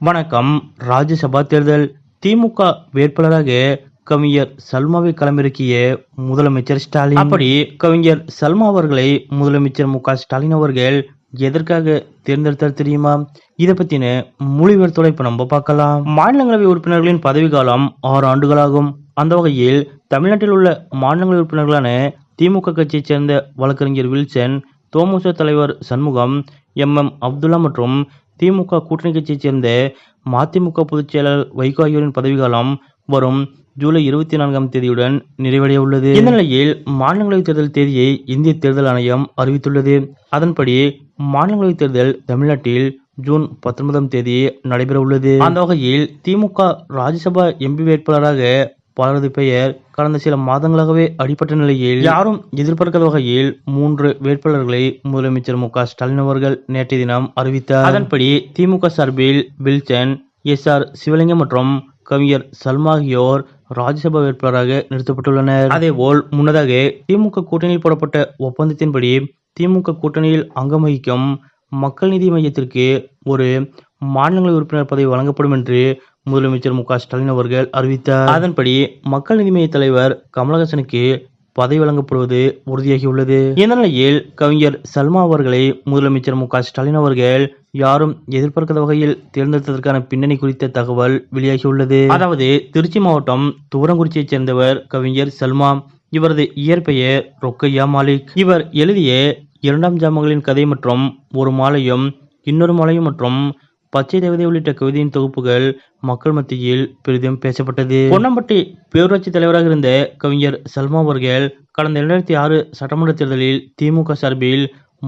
வணக்கம். ராஜ்யசபா தேர்தல் திமுக வேட்பாளராக கவிஞர் சல்மாவை களமிறக்கிய முதலமைச்சர் ஸ்டாலின். அப்படி கவிஞர் சல்மா அவர்களை முதலமைச்சர் மு.க.ஸ்டாலின் அவர்கள் எதற்காக தேர்ந்தெடுத்தார் தெரியுமா? இதை பத்தின முழு விவரத்தோட இப்ப நம்ம பார்க்கலாம். மாநிலங்களவை உறுப்பினர்களின் பதவிக்காலம் 6 ஆண்டுகளாகும். அந்த வகையில் தமிழ்நாட்டில் உள்ள மாநிலங்களவை உறுப்பினர்களான திமுக கட்சியைச் சேர்ந்த வழக்கறிஞர் வில்சன், தோமுச தலைவர் சண்முகம், எம். அப்துல்லா மற்றும் திமுக கூட்டணி கட்சியைச் சேர்ந்த மதிமுக பொதுச் செயலாளர் வைகோ ஆகியோரின் பதவிக்காலம் வரும் ஜூலை 24ஆம் தேதியுடன் நிறைவடைய உள்ளது. இந்த நிலையில் மாநிலங்களவை தேர்தல் தேதியை இந்திய தேர்தல் ஆணையம் அறிவித்துள்ளது. அதன்படி மாநிலங்களவை தேர்தல் தமிழ்நாட்டில் ஜூன் 19ஆம் தேதி நடைபெற உள்ளது. அந்த வகையில் திமுக ராஜ்யசபா எம்பி வேட்பாளராக பலரது பெயர் கடந்த சில மாதங்களாகவே அடிபட்ட நிலையில் யாரும் எதிர்பார்க்காத வகையில் 3 வேட்பாளர்களை முதலமைச்சர் மு.க.ஸ்டாலின் அவர்கள் நேற்றைய தினம் அறிவித்தார். அதன்படி திமுக சார்பில் வில்சன், எஸ்.ஆர். சிவலிங்கம் மற்றும் கவிஞர் சல்மா ஆகியோர் ராஜ்யசபா வேட்பாளராக நிறுத்தப்பட்டுள்ளனர். அதேபோல் முன்னதாக திமுக கூட்டணியில் போடப்பட்ட ஒப்பந்தத்தின்படி திமுக கூட்டணியில் அங்கம் வகிக்கும் மக்கள் நீதி மையத்திற்கு ஒரு மாநிலங்களவை உறுப்பினர் பதவி வழங்கப்படும் என்று முதலமைச்சர் மு.க.ஸ்டாலின் அவர்கள் அறிவித்தார். அதன்படி மக்கள் நீதி மைய தலைவர் கமலஹாசனுக்கு பதவி வழங்கப்படுவது உறுதியாகியுள்ளது. இந்த நிலையில் கவிஞர் சல்மா அவர்களை முதலமைச்சர் மு.க.ஸ்டாலின் அவர்கள் யாரும் எதிர்பார்க்காத வகையில் தேர்ந்தெடுத்ததற்கான பின்னணி குறித்த தகவல் வெளியாகியுள்ளது. அதாவது திருச்சி மாவட்டம் துவரங்குறிச்சியைச் சேர்ந்தவர் கவிஞர் சல்மா. இவரது இயற்பெயர் ரொக்கையா மாலிக். இவர் எழுதிய 2ஆம் ஜாமங்களின் கதை மற்றும் ஒரு மாலையும் இன்னொரு மாலையும் மற்றும் பச்சை தேவதை உள்ளிட்ட கவிதையின் தொகுப்புகள் மக்கள் மத்தியில் பெரிதும் பேசப்பட்டது. பொன்னம்பட்டி பேரூராட்சி தலைவராக இருந்த கவிஞர் சல்மா அவர்கள் கடந்த 2006 சட்டமன்ற தேர்தலில் திமுக சார்பில்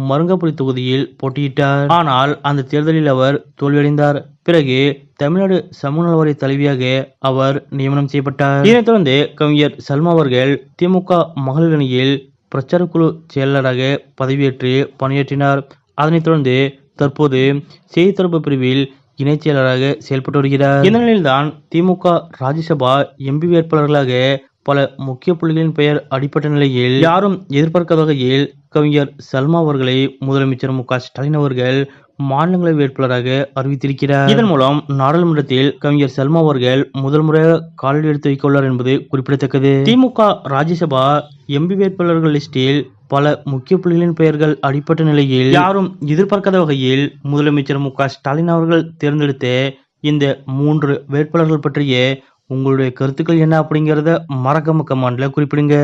மருங்கபுரி தொகுதியில் போட்டியிட்டார். ஆனால் அந்த தேர்தலில் அவர் தோல்வியடைந்தார். பிறகு தமிழ்நாடு சமூக நலவாரிய தலைவியாக அவர் நியமனம் செய்யப்பட்டார். இதனைத் தொடர்ந்து கவிஞர் சல்மா அவர்கள் திமுக மகளிர் அணியில் பிரச்சார குழு செயலாளராக பதவியேற்று பணியாற்றினார். அதனைத் தொடர்ந்து தற்போது செய்தி தொடர்பு பிரிவில் இணைச் செயலராக செயல்பட்டு வருகிறார். இந்த நிலையில்தான் திமுக ராஜ்யசபா எம்பி வேட்பாளர்களாக பல முக்கிய புள்ளிகளின் பெயர் அடிபட்ட நிலையில் யாரும் எதிர்பார்க்காத வகையில் கவிஞர் சல்மா அவர்களை முதலமைச்சர் மு.க.ஸ்டாலின் அவர்கள் மாநிலங்களவை வேட்பாளராக அறிவித்திருக்கிறார். இதன் மூலம் நாடாளுமன்றத்தில் கவிஞர் சல்மா அவர்கள் முதல் முறையாக காலடி எடுத்து வைக்க உள்ளார் என்பது குறிப்பிடத்தக்கது. திமுக ராஜ்யசபா எம்பி வேட்பாளர்கள் லிஸ்டில் பல முக்கிய புள்ளிகளின் பெயர்கள் அடிபட்ட நிலையில் யாரும் எதிர்பார்க்காத வகையில் முதலமைச்சர் மு.க.ஸ்டாலின் அவர்கள் தேர்ந்தெடுத்த இந்த 3 வேட்பாளர்கள் பற்றிய உங்களுடைய கருத்துக்கள் என்ன அப்படிங்கிறத மறக்காம கமெண்ட்ல குறிப்பிடுங்க.